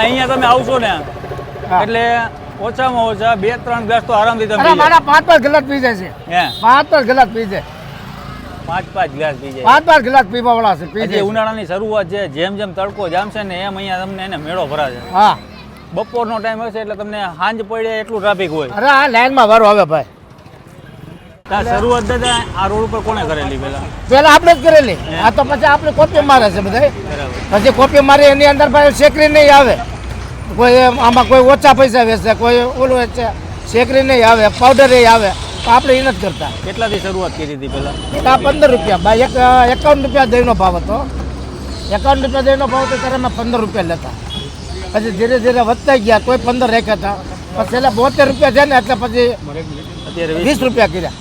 અહીંયા તમે આવશો ને એટલે ઓછામાં ઓછા 2-3 ગ્લાસ તો આરામથી તમે મારા 5-5 ગ્લાસ પી જાય છે. હે 5-5 ગ્લાસ પી જાય. 5-5 ગ્લાસ પી જાય. 5-5 ગ્લાસ પીવા વાળા છે. પી જાય. ઉનાળાની શરૂઆત છે, જેમ જેમ તડકો જામશે ને એમ અહીંયા તમને એને મેળો ભરાશે. હા, બપોરનો ટાઈમ હશે એટલે તમને સાંજ પડે એટલું ટ્રાફિક હોય. અરે આ લાઈનમાં વારો આવે ભાઈ. શરૂઆત દાદા આ રોડ ઉપર કોને કરેલી પેલા આપણે જ કરેલી. આ તો પછી આપણે કોપી મારે છે બધા. પછી કોપી મારી એની અંદર ભાઈ શેકરી નહીં આવે. કોઈ આમાં કોઈ ઓછા પૈસા વેચે, કોઈ ઓલું વેચે, શેકરી નહીં આવે, પાવડર આવે. આપણે એ નથી કરતા. કેટલાથી શરૂઆત કરી હતી પેલા? 15 રૂપિયા ભાઈ. 51 રૂપિયા દહીંનો ભાવ હતો. 51 રૂપિયા દહીંનો ભાવ હતો ત્યારે અમે 15 રૂપિયા લેતા. પછી ધીરે ધીરે વધતા ગયા, કોઈ 15 રાખ્યા હતા. પછી છેલ્લા 72 રૂપિયા છે ને એટલે પછી અત્યારે 20 રૂપિયા કર્યા.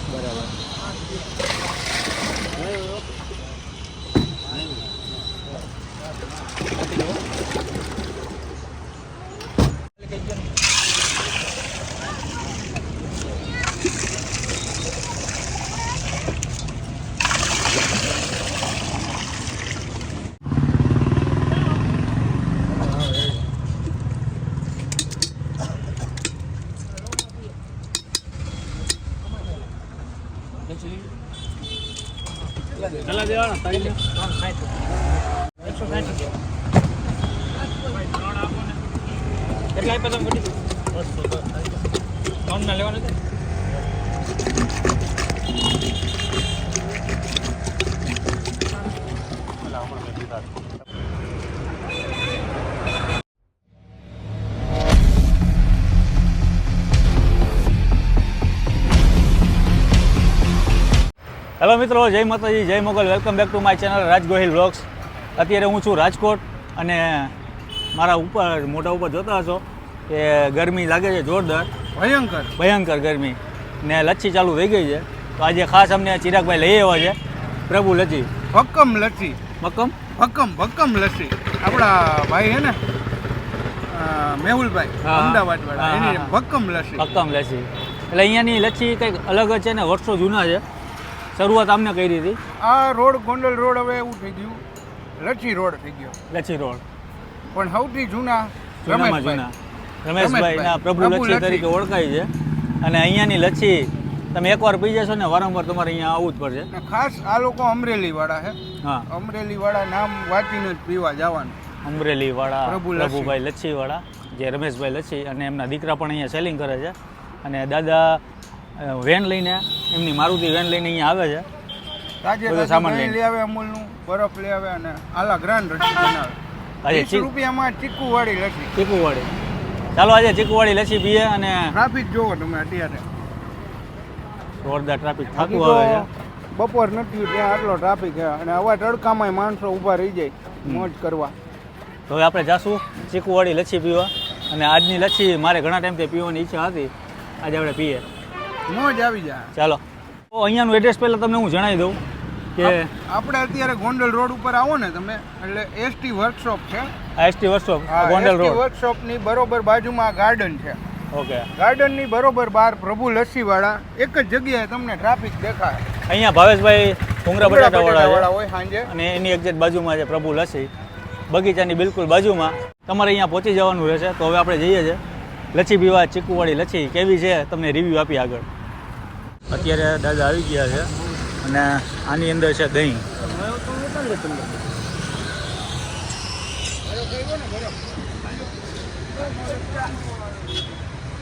હેલો મિત્રો, જય માતાજી, જય Mogal. Welcome back to my channel Raj Gohil vlogs. અત્યારે હું છું રાજકોટ અને મારા ઉપર મોઢા ઉપર જોતા હશો કે ગરમી લાગે છે જોરદાર, ભયંકર ગરમી ને લચ્છી ચાલુ થઈ ગઈ છે. તો આજે ખાસ અમને ચિરાગભાઈ લઈ આવ્યા છે પ્રભુ લચ્છી. ભક્કમ લચ્છી. ભક્કમ લચ્છી. આપણા ભાઈ હે ને મેહુલભાઈ અમદાવાદ વાળા, એની ભક્કમ લચ્છી. એટલે અહીંયાની લચ્છી કંઈક અલગ જ છે ને, વર્ષો જૂના છે. શરૂઆત આમને કરી હતી. આ રોડ ગોંડલ રોડ હવે એવું થઈ ગયું, લચ્છી રોડ થઈ ગયો. લચ્છી રોડ પણ સૌથી જૂના રમેશભાઈના પ્રભુ લચ્છી તરીકે ઓળખાય છે. અને અહીંયાની લચ્છી તમે એકવાર પી જશો ને વારંવાર તમારે અહીંયા આવવું જ પડશે. ખાસ આ લોકો અમરેલી વાળા છે. હા, અમરેલી વાળા નામ વાંચીને જ પીવા જવાનું. અમરેલી વાળા પ્રભુભાઈ લચ્છી વાળા, જે રમેશભાઈ લચ્છી, અને એમના દીકરા પણ અહીંયા સેલિંગ કરે છે. અને દાદા વેન લઈને, એમની મારુતિ વેન લઈને અહીંયા આવે છે. સામાન લઈ આવે, અમૂલનું બરફ લઈ આવે અને આલા ગ્રાન્ડ લચ્છી બનાવે. આજે 20 રૂપિયામાં ચીકુવાળી લચ્છી. ચાલો આજે ચીકુવાળી લચ્છી પીએ. અને ટ્રાફિક જોવો તમે અત્યારે, જોરદાર ટ્રાફિક થતું આવે છે. બપોર નથી ત્યાં આટલો ટ્રાફિક છે અને આવા તડકામાં માણસો ઊભા રહી જાય મોજ કરવા. તો હવે આપણે જાશું ચીકુવાળી લચ્છી પીવા. અને આજની લચ્છી મારે ઘણા ટાઈમથી પીવાની ઈચ્છા હતી, આજે આપણે પીએ, મોજ આવી જાય. ચાલો. તો અહીંયાનું એડ્રેસ પહેલાં તમને હું જણાવી દઉં કે આપણે અત્યારે ગોંડલ રોડ ઉપર આવો ને તમે એટલે એસટી વર્કશોપ છે. એસટી વર્કશોપ ગોંડલ રોડ વર્કશોપની બરોબર બાજુમાં ગાર્ડન છે. ઓકે, ગાર્ડનની બરોબર બહાર પ્રભુ લસ્સીવાળા એક જ જગ્યાએ તમને ટ્રાફિક દેખાય. અહીંયા ભાવેશભાઈ ભૂંગરા બટાટાવાળા હોય સાંજે, અને એની એક્ઝેક્ટ બાજુમાં છે પ્રભુ લસ્સી, બગીચાની બિલકુલ બાજુમાં. તમારે અહીંયા પહોંચી જવાનું રહેશે. તો હવે આપણે જઈએ છીએ લચ્છી પીવા. ચીકુવાળી લચ્છી કેવી છે તમને રિવ્યૂ આપી આગળ. અત્યારે દાદા આવી ગયા છે અને આની અંદર છે દહીં.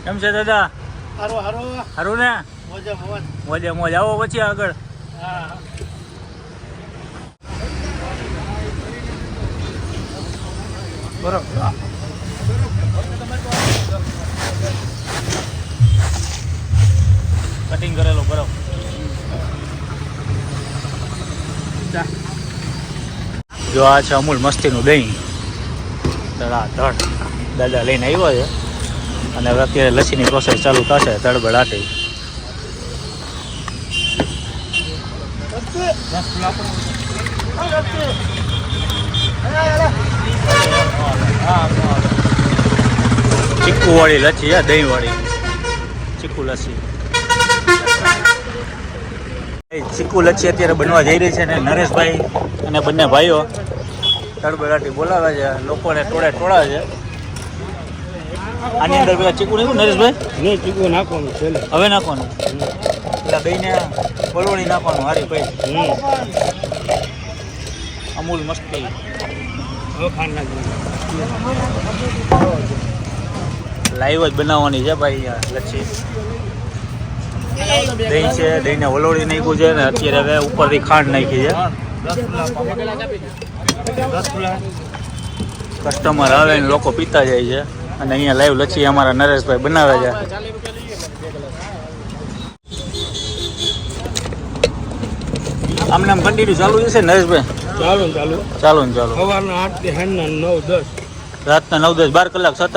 કેમ છે દાદા? સારું ને? મોજે મોજ. આવો પછી આગળ. બરોબર. કટિંગ કરેલો બરફ. જો આ છે અમૂલ મસ્તીનું દહીં. ધડ દાદા લઈને આવ્યો છે અને હવે અત્યારે લસ્સીની પ્રોસેસ ચાલુ થશે. તડબડાટી ચીકુવાળી લચ્છી, દહીંવાળી ચીકુ લસ્સી. ચીકુ લચ્છી અત્યારે બનવા જઈ રહી છે ને નરેશભાઈ અને બંને ભાઈઓ તડબડાટી બોલાવે છે, લોકોને ટોળે ટોળા છે. આની અંદર પેલા ચીકુ નાખ્યું નરેશભાઈ? નહીં ચીકુ નાખવાનું છે હવે નાખવાનું પેલા દહીંને પલોળી નાખવાનું હારી ભાઈ. અમૂલ મસ્તી હવે ખાંડ નાખવાનું લાઈવ જ બનાવવાની છે ભાઈ આ લચ્છી. દહીં છે, દહીંને વલોળી નાખ્યું છે ને અત્યારે હવે ઉપરથી ખાંડ નાખી છે. કસ્ટમર આવે ને લોકો પીતા જાય છે અને અહીંયા લાઈવ લચ્છી અમારા નરેશભાઈ બનાવે છે. આમને આમ કન્ટિન્યુ ચાલુ છે નરેશભાઈ? ચાલો ચાલો ને ચાલો. સવારના 8 થી સાંજના 9-10 રાતના 9-10 12 કલાક સતત.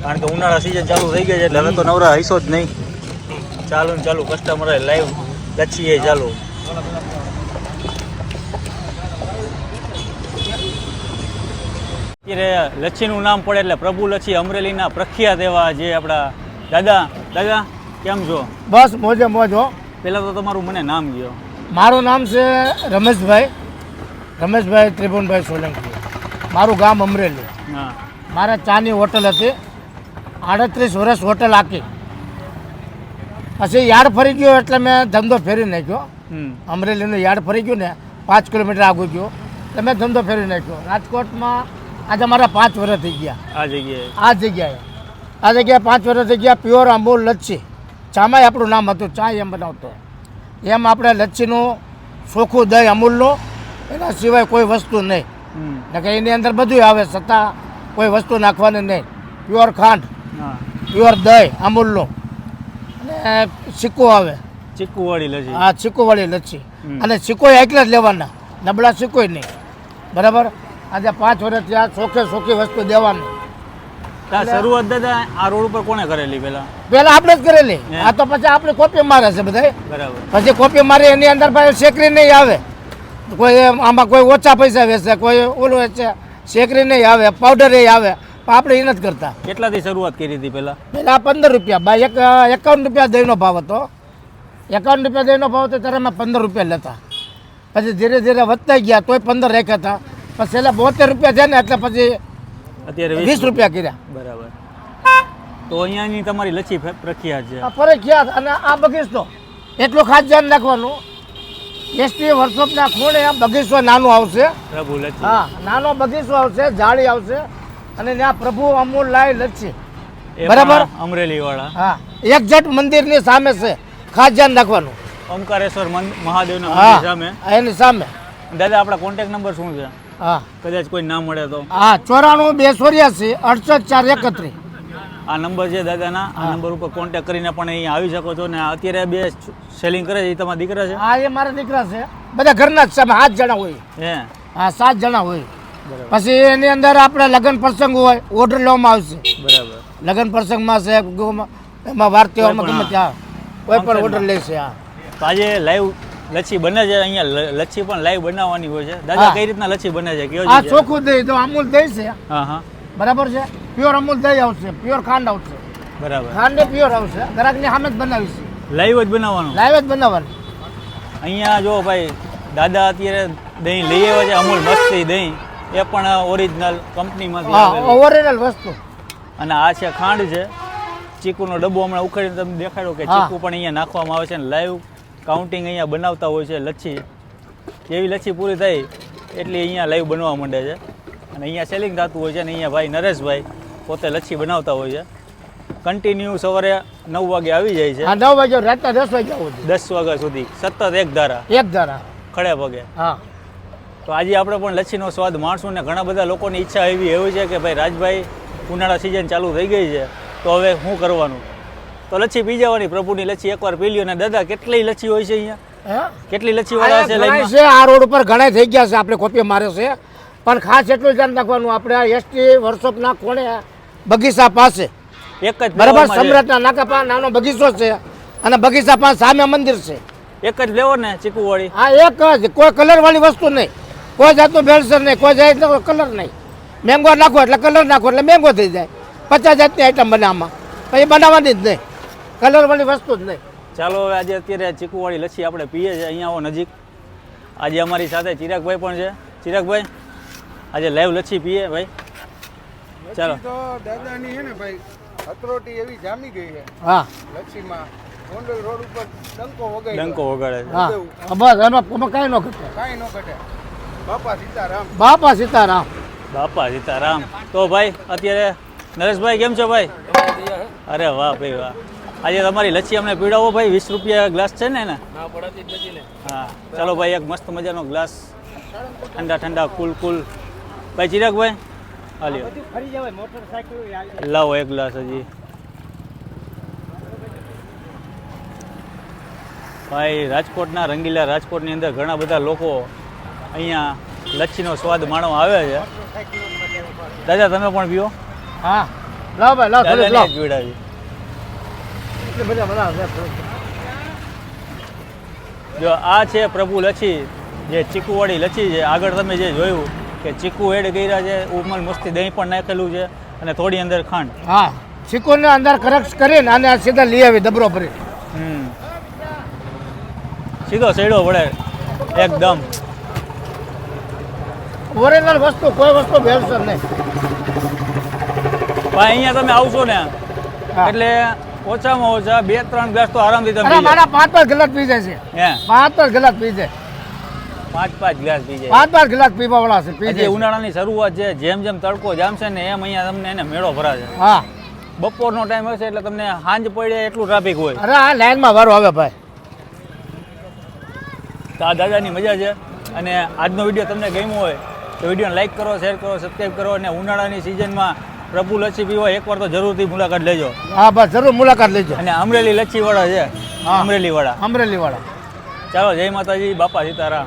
કારણ કે ઉનાળા સિઝન ચાલુ થઈ ગઈ છે એટલે હવે તો નવરા હઈશો જ નહીં. ચાલુ ને ચાલુ કસ્ટમર લાઈવ લચ્છી એ ચાલુ. અત્યારે લચ્છીનું નામ પડે એટલે પ્રભુ લચ્છી અમરેલીના પ્રખ્યાત એવા જે આપણા દાદા કેમ છો? બસ મોજે મોજ હો. પહેલાં તો તમારું મને નામ કહો. મારું નામ છે રમેશભાઈ ત્રિભુવનભાઈ સોલંકી. મારું ગામ અમરેલી. હા મારે ચાની હોટલ હતી, 38 વર્ષ હોટલ આખી. પછી યાર્ડ ફરી ગયો એટલે મેં ધંધો ફેરી નાખ્યો. અમરેલીનું યાર્ડ ફરી ગયું ને 5 કિલોમીટર આગળ ગયો એટલે મેં ધંધો ફેરી નાખ્યો. રાજકોટમાં આજે મારા 5 વર્ષ થઈ ગયા. આ જગ્યાએ 5 વર્ષ થઈ ગયા. પ્યોર અમૂલ લચ્છી. ચામાં આપણું નામ હતું, ચા એમ બનાવતો. એમ આપણે લચ્છીનું ચોખ્ખું દહીં અમૂલનું, એના સિવાય કોઈ વસ્તુ નહીં. કે એની અંદર બધું આવે છતાં કોઈ વસ્તુ નાખવાની નહીં. પ્યોર ખાંડ, પ્યોર દહીં અમૂલનું અને સિક્કો આવે. ચીકુવાળી લચ્છી. હા, સિક્કોવાળી લચ્છી. અને સિક્કો એકલા જ લેવાના, નબળા સિક્કોય નહીં. બરાબર. આજે 5 વર્ષ થયા, ચોખ્ખી વસ્તુ દેવાની. શરૂઆત દાદા આ રોડ ઉપર કોને કરેલી પેલા આપણે જ કરેલી. આ તો પછી આપણે કોપી મારે છે બધા. બરાબર. પછી કોપી મારી એની અંદર ભાઈ શેકરી નહીં આવે. કોઈ આમાં કોઈ ઓછા પૈસા વેચે, કોઈ ઓલું વેચે, શેકરી નહીં આવે, પાવડર આવે. પણ આપણે એ નથી કરતા. કેટલાથી શરૂઆત કરી હતી પેલા 15 રૂપિયા બાય 51 રૂપિયા દહીંનો ભાવ હતો. 51 રૂપિયા દહીંનો ભાવ હતો ત્યારે અમે 15 રૂપિયા લેતા. પછી ધીરે ધીરે વધતા ગયા, તોય 15 રાખ્યા હતા. પછી છેલ્લે 72 રૂપિયા છે ને એટલે પછી અત્યારે 20 રૂપિયા કર્યા. બરાબર. તો અહીંયાની તમારી લચ્છી પ્રખ્યાત છે. ફરજિયાત. અને આ બગીચો એટલું ખાસ ધ્યાન રાખવાનું. એસટી વર્કશોપના ખૂણે આ બગીચો નાનો આવશે. પ્રભુ લચ્છી. હા, નાનો બગીચો આવશે, જાળી આવશે અને ત્યાં પ્રભુ અમૂલ લાઈ લચ્છી. એ બરાબર. પણ અમરેલી વાળા. હા, એક્ઝેક્ટ મંદિરની સામે છે. ખાસ ધ્યાન રાખવાનું. ઓમકારેશ્વર મહાદેવના હા, મંદિર સામે. એની સામે. દાદા આપણા કોન્ટેક્ટ નંબર શું છે? હા, કદાચ કોઈ ના મળે તો? હા, 94 284 68 431. આ નંબર છે દાદાના. આ નંબર ઉપર કોન્ટેક્ટ કરીને પણ અહીંયા આવી શકો છો. ને અત્યારે 2 સેલિંગ કરે છે એ તમારા દીકરા છે? હા, એ મારા દીકરા છે. બધા ઘરના જ છે. 7 જણા હોય. હે? હા, 7 જણા હોય. પછી એની અંદર આપણે લગ્ન પ્રસંગ હોય, ઓર્ડર લેવામાં આવશે. બરાબર. લગ્ન પ્રસંગમાં છે, એમાં વાર તહેવારમાં ગમે ત્યાં કોઈ પણ ઓર્ડર લેશે. હા, તો આજે લાઈવ લચ્છી બને છે. અહીંયા લચ્છી પણ લાઈવ બનાવવાની હોય છે. દાદા કઈ રીતના લચ્છી બને છે કયો? આ ચોખ્ખું દહીં તો અમૂલ દહીં છે. હા હા, બરાબર છે. પ્યોર અમૂલ દહીં આવશે, પ્યોર ખાંડ આવશે. બરાબર. ખાંડ પ્યોર આવશે. ગ્રાહકની સામે જ બનાવી છે. લાઈવ જ બનાવવાનું. લાઈવ જ બનાવવાની. અહીંયા જો ભાઈ દાદા અત્યારે દહીં લઈ આવ્યા છે. અમૂલ મસ્તી દહીં, એ પણ ઓરિજિનલ કંપનીમાંથી હા, આવેલું. ઓરિજિનલ વસ્તુ. અને આ છે ખાંડ છે. ચીકુનો ડબ્બો હમણાં ઉખાડીને તમને દેખાડ્યો કે ચીકુ પણ અહીંયા નાખવામાં આવે છે. અને લાઈવ કાઉન્ટિંગ અહીંયા બનાવતા હોય છે લચ્છી. જેવી લચ્છી પૂરી થાય એટલી અહીંયા લાઈવ બનવા માંડે છે. અને અહીંયા સેલિંગ થતું હોય છે. અને અહીંયા ભાઈ નરેશભાઈ પોતે લચ્છી બનાવતા હોય છે. કન્ટિન્યુ સવારે 9 વાગે આવી જાય છે. હા, 9 વાગ્યા રાતના 10 વાગ્યા સુધી. 10 વાગ્યા સુધી સતત એક ધારા ખડે પગે. હા, તો આજે આપણે પણ લચ્છીનો સ્વાદ માણશું. ને ઘણા બધા લોકોની ઈચ્છા એવી છે કે ભાઈ રાજભાઈ ઉનાળા સિઝન ચાલુ થઈ ગઈ છે તો હવે શું કરવાનું? તો લચ્છી પી જવાની. પ્રભુની લચ્છી એકવાર પી લ્યો. ને દાદા કેટલી લચ્છી હોય છે અહીંયા? કેટલી લચ્છી વાળા છે લાઈનમાં? આ રોડ ઉપર ઘણા થઈ ગયા છે. આપણે કોપી મારે છે. પણ ખાસ એટલું ધ્યાન રાખવાનું, આપણે આ એસટી વર્કશોપના કોણે બગીચા પાસે એક જ બરાબર સમ્રાટના નાકા પાસે નાનો બગીચો છે અને બગીચા પાસે સામે મંદિર છે. એક જ લેવો ને ચીકુ વાળી? હા, એક જ. કોઈ કલર વાળી વસ્તુ નહીં, કોઈ જાતનું ભેળસેળ નહીં, કોઈ જાતનો કલર નહીં. મેંગો નાખો એટલે કલર નાખો એટલે મેંગો થઈ જાય. 50 જાતની આઈટમ બને આમાં. પછી બનાવવાની જ નહીં, કલર વાળી વસ્તુ જ નહીં. ચાલો હવે આજે અત્યારે ચીકુવાળી લચ્છી આપણે પીએ છીએ. અહીંયા આવો નજીક. આજે અમારી સાથે ચિરાગભાઈ પણ છે. ચિરાગભાઈ આજે લાઈવ લચ્છી પીએ ભાઈ. ચાલો. લચ્છી તો દાદાની છે ને ભાઈ અથરોટી એવી જામી ગઈ છે હા લચ્છીમાં. ગોંડલ રોડ ઉપર ડંકો વગાડ્યો. ડંકો વગાડે છે. હા બસ એમાં કાંઈ ન ઘટે. કાંઈ ન ઘટે. બાપા સીતારામ. બાપા સીતારામ. બાપા સીતારામ. તો ભાઈ અત્યારે નરેશભાઈ કેમ છો ભાઈ? અરે વાહ ભાઈ વાહ. આજે તમારી લચ્છી અમને પીવડાવો ભાઈ. 20 રૂપિયા ગ્લાસ છે ને એને? હા ચાલો ભાઈ, એક મસ્ત મજાનો ગ્લાસ ઠંડા ઠંડા કુલ કુલ. ભાઈ ચિરાગભાઈ હાલ્યો લાવો એક ગ્લાસ હજી. ભાઈ રાજકોટના રંગીલા રાજકોટની અંદર ઘણા બધા લોકો અહીંયા લચ્છીનો સ્વાદ માણવા આવે છે. દાદા તમે પણ પીવો. હા લાવ ભાઈ લાવ થોડીક લાવ. દાદાને જ પીવડાવી. એટલે બધા બનાવે છે. જો આ છે પ્રભુ લચ્છી, જે ચીકુવાળી લચ્છી છે. આગળ તમે જે જોયું કે ચીકુ એડ કર્યા છે, ઉમલ મસ્તી દહીં પણ નાખેલું છે અને થોડી અંદર ખાંડ. હા ચીકુને અંદર કરક્સ કરીને અને આ સીધા લઈ આવી ડબરો ભરી. સીધો સેડો પડે એકદમ. ઓરિજિનલ વસ્તુ કોઈ વસ્તુ ભેળસેળ નહીં. ભાઈ અહીંયા તમે આવશો ને હા. એટલે ઓછામાં ઓછા 2-3 ગ્લાસ તો આરામથી તમે અરે પી મારા 5 ગ્લાસ પી જાય છે. હે 5 ગ્લાસ પી જાય. 5 ગ્લાસ પી જાય. 5 ગ્લાસ પીવા વાળા છે. પી હજી જાય છે. ઉનાળાની શરૂઆત છે. જેમ જેમ તડકો જામશે ને એમ અહીંયા તમને એને મેળો ભરાશે. હા બપોરનો ટાઈમ હશે એટલે તમને સાંજ પડે એટલું ટ્રાફિક હોય. અરે આ લાઈનમાં વારો આવે ભાઈ. તો આ દાદાની મજા છે. અને આજનો વિડીયો તમને ગમ્યો હોય તો વિડીયોને લાઈક કરો, શેર કરો, સબસ્ક્રાઈબ કરો. અને ઉનાળાની સિઝનમાં પ્રભુ લચ્છી પીવો એકવાર તો જરૂરથી મુલાકાત લેજો. હા બસ જરૂર મુલાકાત લેજો. અને અમરેલી લચ્છી વાળા છે. હા. અમરેલી વાળા. અમરેલી વાળા. ચાલો જય માતાજી, બાપા સીતારામ.